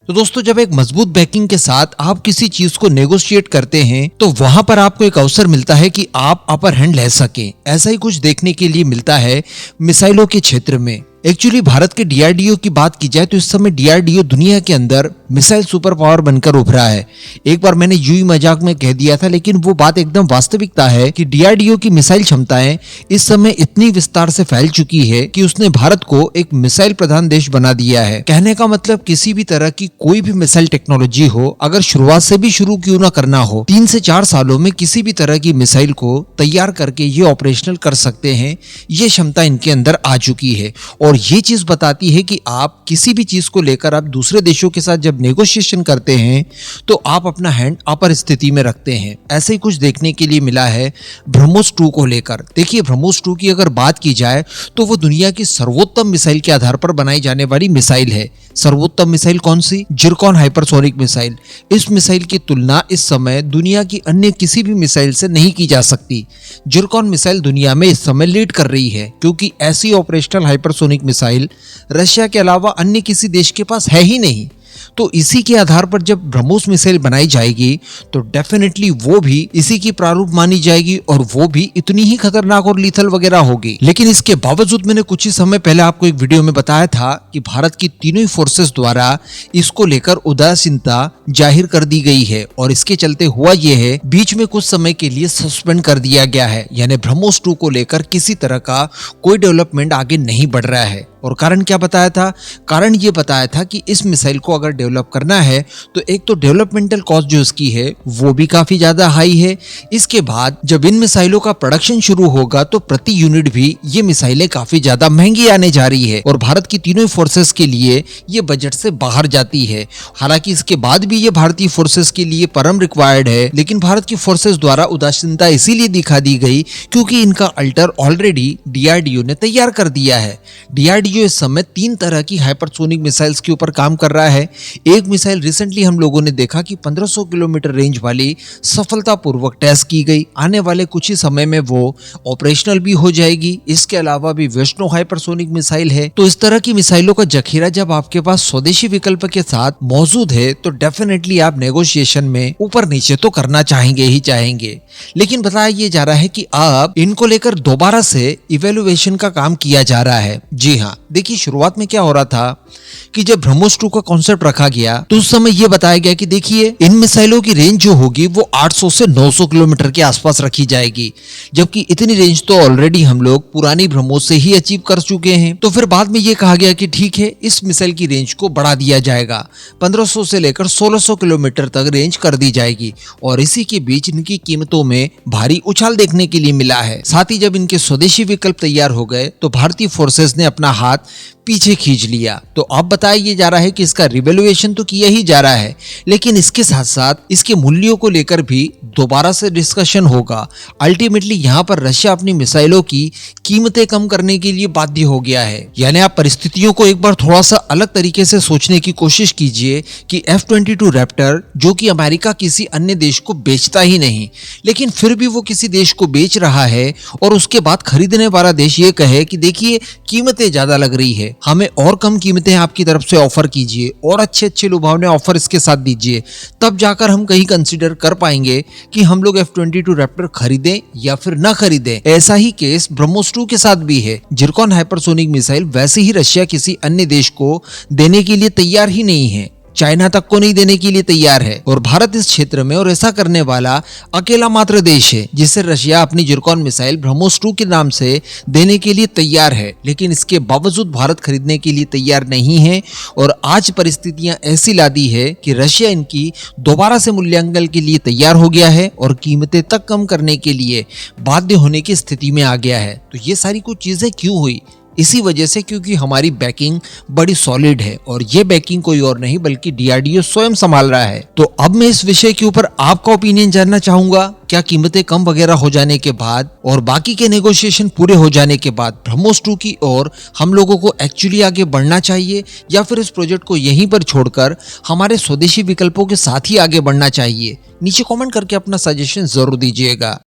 तो दोस्तों, जब एक मजबूत बैकिंग के साथ आप किसी चीज को नेगोशिएट करते हैं तो वहां पर आपको एक अवसर मिलता है कि आप अपर हैंड ले सकें। ऐसा ही कुछ देखने के लिए मिलता है मिसाइलों के क्षेत्र में। एक्चुअली भारत के डीआरडीओ की बात की जाए तो इस समय डीआरडीओ दुनिया के अंदर मिसाइल सुपर पावर बनकर उभरा है। एक बार मैंने यूं ही मजाक में कह दिया था, लेकिन वो बात एकदम वास्तविकता है कि डीआरडीओ की मिसाइल क्षमताएं इस समय इतनी विस्तार से फैल चुकी है कि उसने भारत को एक मिसाइल प्रधान देश बना दिया है। कहने का मतलब, किसी भी तरह की कोई भी मिसाइल टेक्नोलॉजी हो, अगर शुरुआत से भी शुरू क्यों ना करना हो, 3 से 4 सालों में किसी भी तरह की मिसाइल को तैयार करके ये ऑपरेशनल कर सकते हैं। ये क्षमता इनके अंदर आ चुकी है और ये चीज बताती है कि आप किसी भी चीज को लेकर आप दूसरे देशों के साथ जब नेगोशिएशन करते हैं तो आप अपना हैंड अपर स्थिति में रखते हैं। ऐसे ही कुछ देखने के लिए मिला है ब्रह्मोस 2 को लेकर। देखिए, ब्रह्मोस 2 की अगर बात की जाए तो वो दुनिया की सर्वोत्तम मिसाइल के आधार पर बनाई जाने वाली मिसाइल है। सर्वोत्तम मिसाइल कौन सी? Zircon hypersonic missile. इस मिसाइल की तुलना इस समय दुनिया की अन्य किसी भी मिसाइल से नहीं की जा सकती। जिरकॉन मिसाइल दुनिया में इस समय लीड कर रही है, क्योंकि ऐसी ऑपरेशनल हाइपरसोनिक मिसाइल रशिया के अलावा अन्य किसी देश के पास है ही नहीं। तो इसी के आधार पर जब ब्रह्मोस मिसाइल बनाई जाएगी तो डेफिनेटली वो भी इसी की प्रारूप मानी जाएगी और वो भी इतनी ही खतरनाक और लीथल वगैरह होगी। लेकिन इसके बावजूद मैंने कुछ ही समय पहले आपको एक वीडियो में बताया था कि भारत की तीनों ही फोर्सेस द्वारा इसको लेकर उदासीनता जाहिर कर दी गई है और इसके चलते हुआ ये है, बीच में कुछ समय के लिए सस्पेंड कर दिया गया है। यानी ब्रह्मोस 2 को लेकर किसी तरह का कोई डेवलपमेंट आगे नहीं बढ़ रहा है। और कारण क्या बताया था? कारण ये बताया था कि इस मिसाइल को अगर डेवलप करना है तो एक तो डेवलपमेंटल कॉस्ट जो इसकी है वो भी काफी ज्यादा हाई है। इसके बाद जब इन मिसाइलों का प्रोडक्शन शुरू होगा तो प्रति यूनिट भी ये मिसाइलें काफी ज्यादा महंगी आने जा रही है और भारत की तीनों फोर्सेस के लिए ये बजट से बाहर जाती है। हालांकि इसके बाद भी ये भारतीय फोर्सेस के लिए परम रिक्वायर्ड है, लेकिन भारत की फोर्सेस द्वारा उदासीनता इसीलिए दिखा दी गई क्योंकि इनका अल्टर ऑलरेडी डीआरडीओ ने तैयार कर दिया है। डीआरडीओ इस समय 3 तरह की हाइपरसोनिक मिसाइल्स के ऊपर काम कर रहा है। एक मिसाइल रिसेंटली हम लोगों ने देखा कि 1500 किलोमीटर रेंज वाली सफलतापूर्वक टेस्ट की गई। आने वाले कुछ ही समय में वो ऑपरेशनल भी हो जाएगी। इसके अलावा भी वैष्णो हाइपरसोनिक मिसाइल है। तो इस तरह की मिसाइलों का जखीरा जब आपके पास स्वदेशी विकल्प के साथ मौजूद है तो डेफिनेटली आप नेगोशिएशन में ऊपर नीचे तो करना चाहेंगे ही चाहेंगे। लेकिन बताया ये जा रहा है कि अब इनको लेकर दोबारा से इवेल्युएशन का काम किया जा रहा है। जी हाँ, देखिए, शुरुआत में क्या हो रहा था कि जब ब्रह्मोस 2 का कॉन्सेप्ट रखा गया तो उस समय यह बताया गया कि देखिए, इन मिसाइलों की रेंज जो होगी वो 800 से 900 किलोमीटर के आसपास रखी जाएगी, जबकि इतनी रेंज तो ऑलरेडी हम लोग पुरानी ब्रह्मोस से ही अचीव कर चुके हैं। तो फिर बाद में ये कहा गया कि ठीक है, इस मिसाइल की रेंज को बढ़ा दिया जाएगा, 1500 से लेकर 1600 किलोमीटर तक रेंज कर दी जाएगी और इसी के बीच इनकी कीमतों में भारी उछाल देखने के लिए मिला है। साथ ही जब इनके स्वदेशी विकल्प तैयार हो गए तो भारतीय फोर्सेस ने अपना हाथ पीछे खींच लिया। तो अब बताया ये जा रहा है कि इसका रिवैल्यूएशन तो किया ही जा रहा है, लेकिन इसके साथ साथ इसके मूल्यों को लेकर भी दोबारा से डिस्कशन होगा। अल्टीमेटली यहाँ पर रशिया अपनी मिसाइलों की कीमतें कम करने के लिए बाध्य हो गया है। यानी आप परिस्थितियों को एक बार थोड़ा सा अलग तरीके से सोचने की कोशिश कीजिए कि F-22 रैप्टर, जो कि अमेरिका किसी अन्य देश को बेचता ही नहीं, लेकिन फिर भी वो किसी देश को बेच रहा है और उसके बाद खरीदने वाला देश ये कहे कि देखिए, कीमतें ज्यादा लग रही है, हमें और कम कीमतें आपकी तरफ से ऑफर कीजिए और अच्छे अच्छे लुभावने ऑफर इसके साथ दीजिए, तब जाकर हम कहीं कंसीडर कर पाएंगे कि हम लोग F-22 रैप्टर खरीदें या फिर ना खरीदें। ऐसा ही केस ब्रह्मोस 2 के साथ भी है। जिरकॉन हाइपरसोनिक मिसाइल वैसे ही रशिया किसी अन्य देश को देने के लिए तैयार ही नहीं है, चाइना तक को नहीं देने के लिए तैयार है और भारत इस क्षेत्र में और ऐसा करने वाला अकेला मात्र देश है जिसे रशिया अपनी जिरकॉन मिसाइल ब्रह्मोस 2 के नाम से देने के लिए तैयार है। लेकिन इसके बावजूद भारत खरीदने के लिए तैयार नहीं है और आज परिस्थितियां ऐसी ला दी है कि रशिया इनकी दोबारा से मूल्यांकन के लिए तैयार हो गया है और कीमतें तक कम करने के लिए बाध्य होने की स्थिति में आ गया है। तो ये सारी कुछ चीजें क्यों हुई? इसी वजह से क्योंकि हमारी बैकिंग बड़ी सॉलिड है और ये बैकिंग कोई और नहीं बल्कि डीआरडीओ स्वयं संभाल रहा है। तो अब मैं इस विषय के ऊपर आपका ओपिनियन जानना चाहूंगा। क्या कीमतें कम वगैरह हो जाने के बाद और बाकी के नेगोशिएशन पूरे हो जाने के बाद ब्रह्मोस 2 की ओर हम लोगों को एक्चुअली आगे बढ़ना चाहिए या फिर इस प्रोजेक्ट को यहीं पर छोड़कर हमारे स्वदेशी विकल्पों के साथ ही आगे बढ़ना चाहिए? नीचे कमेंट करके अपना सजेशन जरूर दीजिएगा।